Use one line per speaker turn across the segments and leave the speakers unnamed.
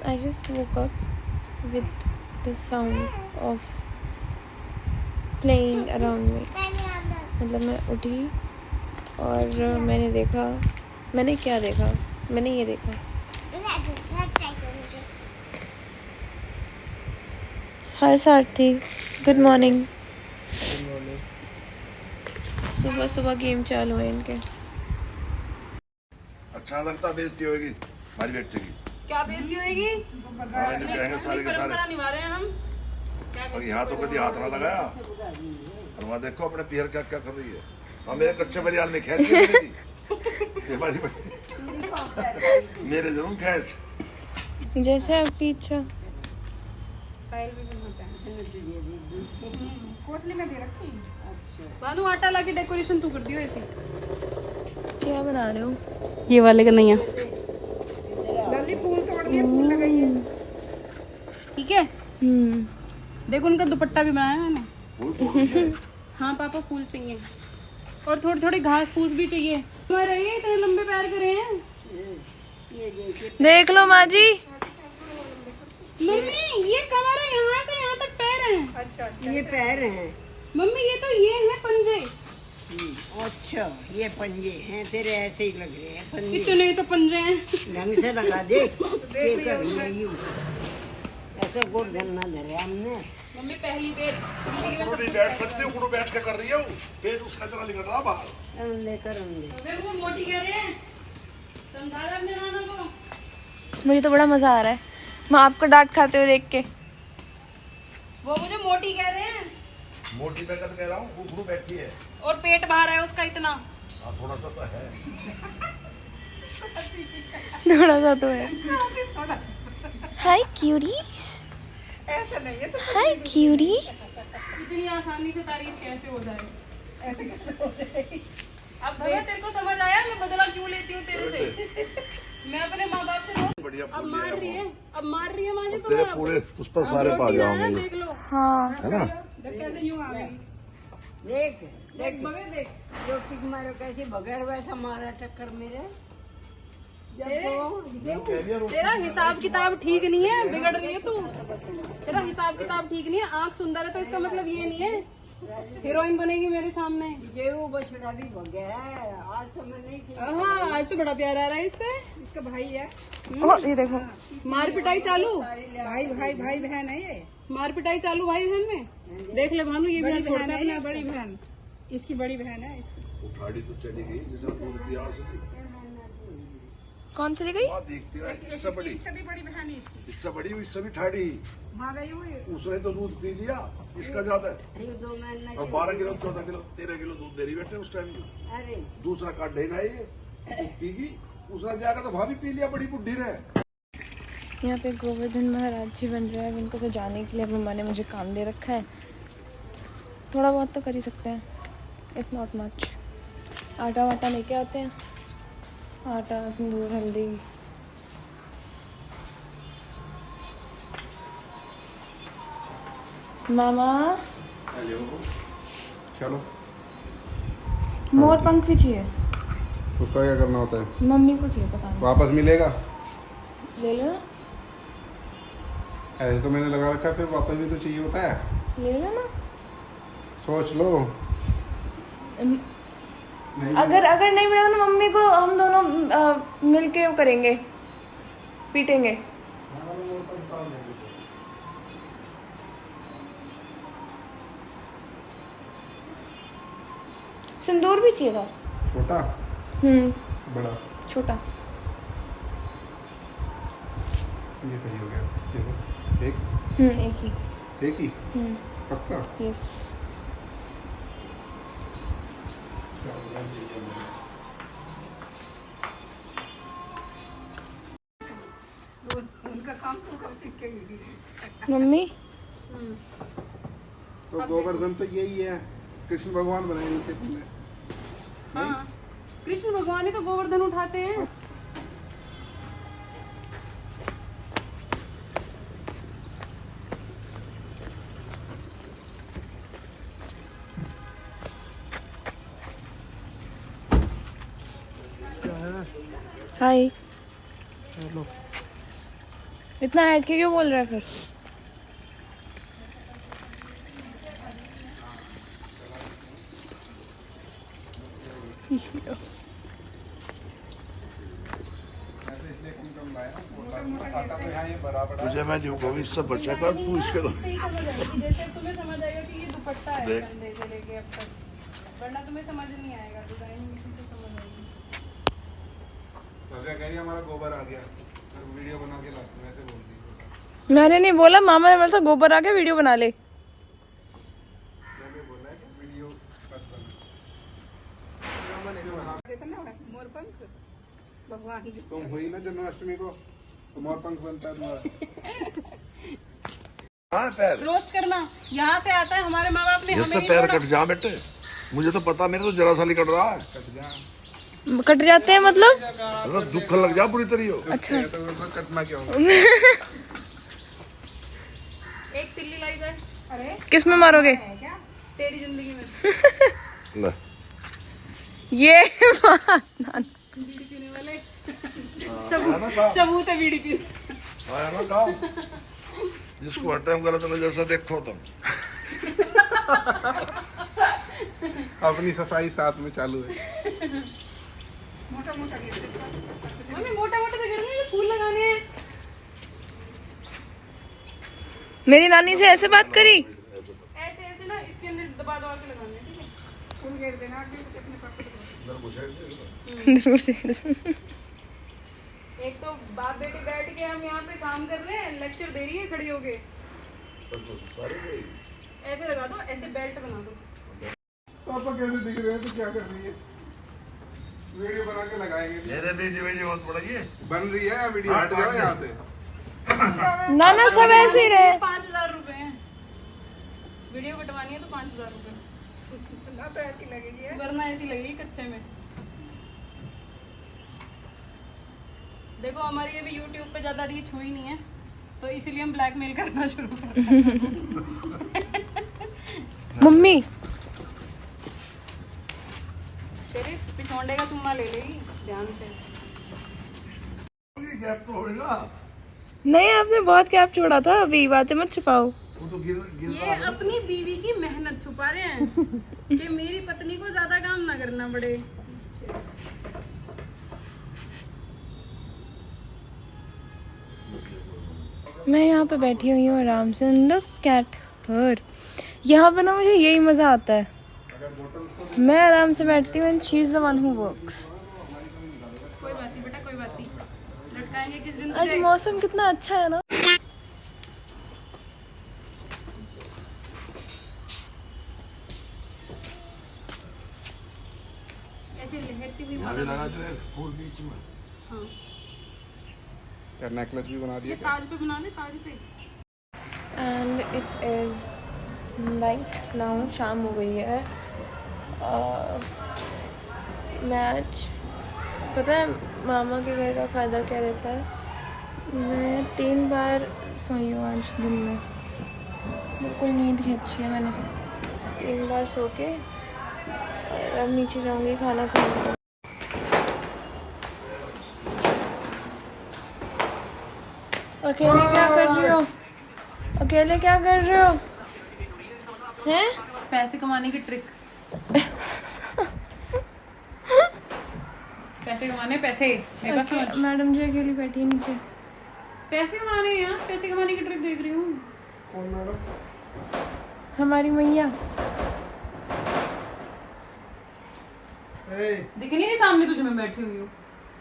I just woke up with the sound of playing around me. मतलब मैं उठी और मैंने देखा, मैंने क्या देखा, मैंने ये देखा। हाय सार्थी, गुड मॉर्निंग। सुबह सुबह गेम चालू है इनके।
अच्छा लगता बेइज्जती होगी हमारी बेटी की।
क्या बेइज्जती होगी?
कहेंगे सारे के सारे
निभा रहे हैं हम।
और यहाँ तो कभी हाथ ना लगाया और वहाँ देखो अपने पियर क्या क्या कर रही है। हाँ मेरे कच्चे बलियान में खैच मेरे जरूर खैच।
जैसे आपकी इच्छा।
कोटली में दे रखी। बानू आटा ला के डेकोरेशन तू कर दियो ऐसे।
क्या बना रहे हो?
ये वाले कन्हैया डाली फूल तोड़ दिए, फूल लगाइए। ठीक है। देखो उनका दुपट्टा भी बनाया है मैंने। हाँ पापा फूल चाहिए और थोड़ी थोड़ी घास फूस भी चाहिए। तुम्हारे ये इतने लंबे पैर करे हैं।
देख लो माँ जी।
मम्मी ये कमर है, यहाँ से यहाँ तक पैर हैं।
अच्छा ये पैर हैं।
मम्मी ये तो ये है पंजे।
अच्छा ये पंजे हैं तेरे, ऐसे ही लग रहे हैं पंजे।
इतने तो पंजे हैं।
ढंग से लगा दे। ये कर ये यूं ऐसा गोल गन्ना धरे हमने।
मम्मी पहली बेर
नहीं बैठ सकते हो, बैठ के कर रही है पेट उसका तरह निकल रहा बाहर।
लेकर हम
वो मोटी कह रहे हैं, समझा रहे अपने नाना को।
मुझे तो बड़ा मजा आ रहा है मैं आपको डांट खाते हुए देख के।
वो मुझे मोटी कह रहे हैं।
मोटी मैं कह रहा हूँ, घुघरू बैठी है
और पेट बाहर है उसका इतना।
हाँ थोड़ा सा तो है।
थोड़ा सा तो है। हाय क्यूटीज।
ऐसा नहीं है तो
हाय क्यूटी।
इतनी आसानी से तारीफ कैसे हो जाए? ऐसे कैसे हो जाए? अब भैया तेरे को समझ आया मैं बदला क्यों लेती हूँ तेरे से? मैं अपने माँ बाप से अब मार रही है, अब मार रही है माँ जी
तेरे पूरे उस पर सारे पा जाओगे।
देख लो।
हाँ
है ना।
कैसे यूं आ गई।
देख
देख बगे देख।
जो टिक मारो कैसे बगैर वैसा मारा टक्कर मेरे।
तेरा हिसाब किताब ठीक नहीं है, बिगड़ रही है तू। तेरा हिसाब किताब ठीक नहीं है। आँख सुंदर है तो इसका मतलब ये नहीं है हीरोइन बनेगी मेरे सामने।
ये वो बछड़ा भी भगया है, आज तो मैं नहीं थी।
हाँ आज तो बड़ा प्यार आ रहा है इस पे। इसका भाई है।
ये देखो
मार पिटाई चालू।
भाई भाई भाई बहन है ये।
मार पिटाई चालू भाई बहन में। देख ले भानु ये भी छोड़ता है अपना।
बड़ी बहन इसकी बड़ी बहन है इसकी।
उठाड़ी तो चली गई जिसने दूध पिया उसने।
कौन चली गई?
देखती है इससे बड़ी,
इससे भी बड़ी बहन है इसकी।
इससे बड़ी हुई, इससे भी ठाड़ी।
भाग गई हुई।
उसने तो दूध पी लिया, इसका ज्यादा है।
ये दो महीने
और 12 किलो 14 किलो 13 किलो दूध दे रही बेटे उस टाइम में।
अरे
दूसरा काट देना ये पीगी, दूसरा जाएगा तो भाभी पी लिया बड़ी बुढ़ी ने।
यहाँ पे गोवर्धन महाराज जी बन रहे हैं। इनको सजाने के लिए मम्मा ने मुझे काम दे रखा है। थोड़ा बहुत तो कर ही सकते हैं, इफ नॉट मच। आटा वाटा लेके आते हैं, आटा सिंदूर हल्दी। मामा
चलो
मोर पंख भी चाहिए।
उसका क्या करना होता है?
मम्मी को चाहिए, पता नहीं।
वापस मिलेगा?
ले लेना।
ऐसे तो मैंने लगा रखा है, फिर वापस भी तो चाहिए होता है।
ले लेना।
सोच लो।
अगर नहीं मिला तो मम्मी को हम दोनों मिलके वो करेंगे, पीटेंगे। सिंदूर भी चाहिए था।
छोटा बड़ा
छोटा।
ये सही हो गया। देखो एक ही पक्का।
यस।
उनका काम तो कब सीख के गई
मम्मी
तो गोवर्धन तो यही है, कृष्ण भगवान बनाए नीचे तुमने।
हाँ कृष्ण भगवान ही तो गोवर्धन उठाते हैं।
हाय।
चलो
इतना ऐड के क्यों बोल रहा है फिर?
तुझे मैं जो कहूँ इससे बचेगा तू इसके दो।
जैसे तुम्हें समझ आएगा कि ये दुपट्टा है
देख।
कंधे से लेके अब तक, वरना तुम्हें समझ नहीं आएगा, डिजाइन मिशन से समझ आएगी।
भव्या कह रही है हमारा गोबर आ गया, फिर वीडियो बना के लास्ट में ऐसे बोलती है।
मैंने नहीं बोला, मामा ने बोला था गोबर आके वीडियो बना ले।
मैंने बोला है कि वीडियो कट बना।
भगवान जी
तुम हुई ना जन्माष्टमी को तो मोरपंख बनता है तुम्हारा।
हाँ पैर
रोस्ट करना यहाँ से आता है, हमारे माँ बाप ने हमें
इससे
नहीं
पैर
छोड़ा।
कट जा बेटे, मुझे तो पता, मेरे तो जरा सा नहीं कट रहा है।
कट जा।
कट जाते हैं मतलब?
अगर दुख लग जा पूरी तरीके
अच्छा।
तो उसको कटना क्यों?
एक तिल्ली लाई जाए। अरे
किस में मारोगे?
है क्या तेरी जिंदगी में?
ले
ये
बीड़ी पीने वाले सबूत है बीड़ी पीने।
आया ना काम जिसको हर टाइम गलत नजर से देखो तुम।
अपनी सफाई साथ में चालू है।
मोटा मोटा तो करना है, फूल लगाने हैं।
मेरी नानी से ऐसे बात करी?
ऐसे ऐसे ना इसके अंदर दबा दबा के लगाने हैं, ठीक है? फूल घेर देना आगे अपने पापा को।
अंदर से
एक तो बाप बेटी बैठ के हम यहाँ पे काम कर रहे हैं, लेक्चर दे रही है खड़ी होके। ऐसे लगा दो, ऐसे बेल्ट बना दो।
पापा कैसे दिख रहे हैं तो क्या कर रही है? वीडियो बना के लगाएंगे।
मेरे वीडियो बहुत बड़ा ये
बन रही है वीडियो, हट जाओ यहाँ से।
ना सब ऐसे ही रहे।
5,000 रुपए हैं, वीडियो कटवानी है तो 5,000 रुपए ना, तो ऐसी लगेगी वरना ऐसी लगेगी कच्चे में। देखो हमारी अभी YouTube पे ज्यादा रीच हुई नहीं है, तो इसीलिए हम ब्लैकमेल करना शुरू कर रहे हैं।
मम्मी
तेरे पिछोंडे का चुम्मा ले लेगी ध्यान से।
गैप तो होगा।
नहीं, आपने बहुत गैप छोड़ा था, अभी बातें मत छुपाओ।
वो तो गिर
ये अपनी बीवी की मेहनत छुपा रहे हैं कि मेरी पत्नी को ज्यादा काम ना करना पड़े।
मैं यहाँ पे बैठी हुई हूँ आराम से, लुक एट हर। यहाँ पे ना मुझे यही मज़ा आता है, मैं आराम से बैठती हूँ and she is the one who works.
कोई बात नहीं बेटा, कोई बात नहीं, लटकाएंगे किस दिन
आज
तुझे।
मौसम कितना अच्छा है ना।
ऐसे लहरती हुई
यहाँ भी लगा जो है फूल बीच में।
हाँ,
यार नेकलेस भी बना
ये
दिया।
ताज पे बना दे, ताज पे।
And it is night now, शाम हो गई है। मैं आज, पता है मामा के घर का फ़ायदा क्या रहता है, मैं 3 बार सोई हूँ आज दिन में, बिल्कुल नींद खींची है मैंने 3 बार सो के। और अब नीचे जाऊँगी खाना खाने। अकेले क्या कर रही हो? अकेले क्या कर रहे हो? हैं?
पैसे कमाने की ट्रिक। पैसे कमाने, पैसे मेरे पास समझ।
मैडम जी अकेली बैठी है नीचे।
पैसे कमाने हैं यार, पैसे कमाने की ट्रिक देख रही हूँ।
कौन मैडम?
हमारी मैया।
दिख नहीं सामने तुझे, मैं बैठी हुई हूँ।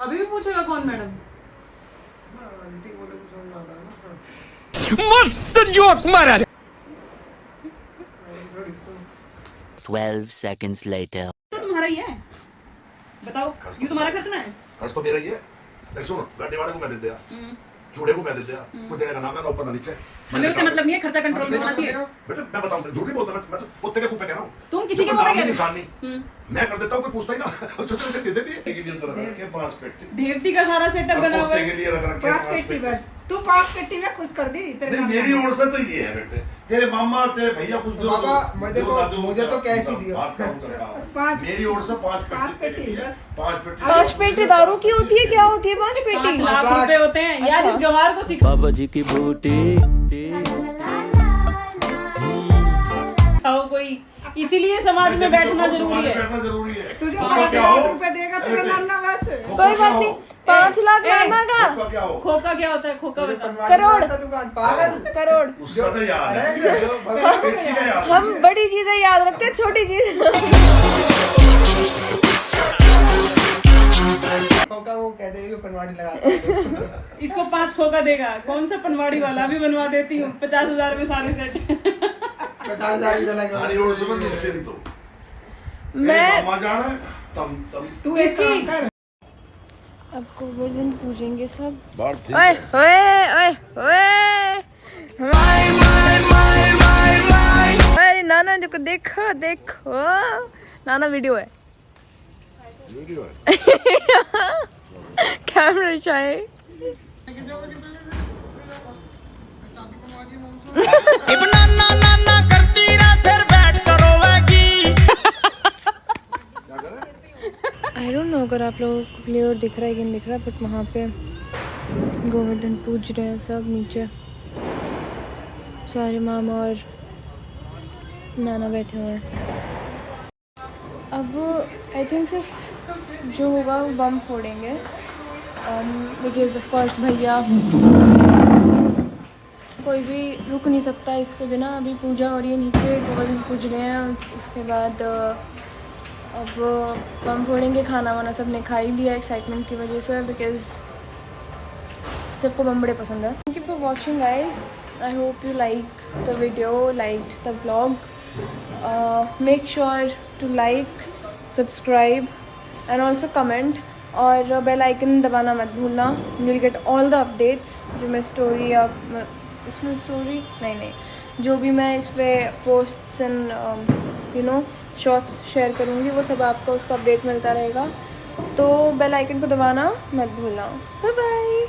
अभी भी पूछेगा कौन मैडम?
मस्त जोक मारा।
12 seconds later.
तो तुम्हारा ही है, बताओ, ये तुम्हारा खर्चना है।
खर्च तो मेरा ही है। देख सुनो, गड्ढे वाले को मैं दे दिया, चूड़े को मैं दे दिया, कुछ देने का नाम है ना ऊपर ना नीचे।
हमें उससे मतलब नहीं है, खर्चा कंट्रोल में होना चाहिए।
बेटा मैं बताऊं, झूठ नहीं बोलता, मैं तो कुत्ते के मुंह पे कह रहा हूँ।
तुम किसी के
देखो,
मुंह पे
नाम ही
कह रहे
निशान नहीं,
हो।
मैं कर देता हूँ, कोई पूछता ही ना। छोटे छोटे दे देती है के लिए अंदर के 5 पेटी,
देवती का सारा सेटअप बना हुआ
कुत्ते
है।
के लिए रख रखे
5 पेटी बस। तू 5 पेटी में खुश कर दी तेरे
नहीं, मेरी ओर से तो ये है बेटे, तेरे मामा और तेरे भैया कुछ दो।
बाबा,
दो,
मुझे तो कैश ही दियो।
बात कम करता हूँ।
5
मेरी ओर से 5 पेटी के लिए, 5 पेटी।
5 पेटी दारू की होती है? क्या होती है 5 पेटी?
5 लाख रुपए होते हैं यार। इस गंवार को सिखा
बाबा जी की बूटी
कोई, इसीलिए समाज में बैठना जरूरी है।
बैठना जरूरी है।
तुझे
खोका
5
क्या
लाख
हो?
रुपए देगा तेरा नाना बस।
कोई बात नहीं, 5 लाख नाना का।
खोका क्या हो?
खोका क्या होता है? खोका बता।
करोड़।
दुकान पागल।
करोड़।
उसका तो याद है, पेटी का याद
हम बड़ी चीजें याद रखते हैं, छोटी चीज।
खोका वो कहते हैं कि पनवाड़ी लगाता है।
इसको 5 खोका देगा। कौन सा पनवाड़ी वाला भी बनवा देती हूँ 50,000 में सारे सेट।
50,000 की लगा।
हमारी ओर से मैं निश्चिंत हूँ।
मैं
मामा जान है, तम
तू इसकी
अब गोवर्धन पूजेंगे सब।
बात ठीक
ओए
है।
ओए ओए ओए, अरे नाना जी को देखो देखो, नाना वीडियो है।
वीडियो है।
Camera shy.
नाना नाना करती रह फिर बैठ कर रोवेगी।
क्या करे?
आई डोंट नो अगर आप लोगों को क्लियर दिख रहा है कि नहीं दिख रहा, बट वहाँ पे गोवर्धन पूज रहे हैं सब नीचे। सारे मामा और नाना बैठे हुए हैं। अब आई थिंक सिर्फ जो होगा वो बम फोड़ेंगे, बिकॉज ऑफ कोर्स भैया कोई भी रुक नहीं सकता इसके बिना। अभी पूजा हो रही है नीचे, गोवर्धन पूज रहे हैं। उसके बाद अब बम फोड़ेंगे। खाना वाना सब ने खा ही लिया एक्साइटमेंट की वजह से, बिकॉज सबको बम बड़े पसंद है। Thank you for watching guys. I hope you like the video, like the vlog. Make sure to like, subscribe and also comment, और बेल आइकन दबाना मत भूलना। You will get all the updates. जो मैं स्टोरी या इसमें story नहीं, जो भी मैं इस पर posts and you know shorts share करूँगी, वो सब आपको उसका अपडेट मिलता रहेगा। तो बेल आइकन को दबाना मत भूलना। Bye bye.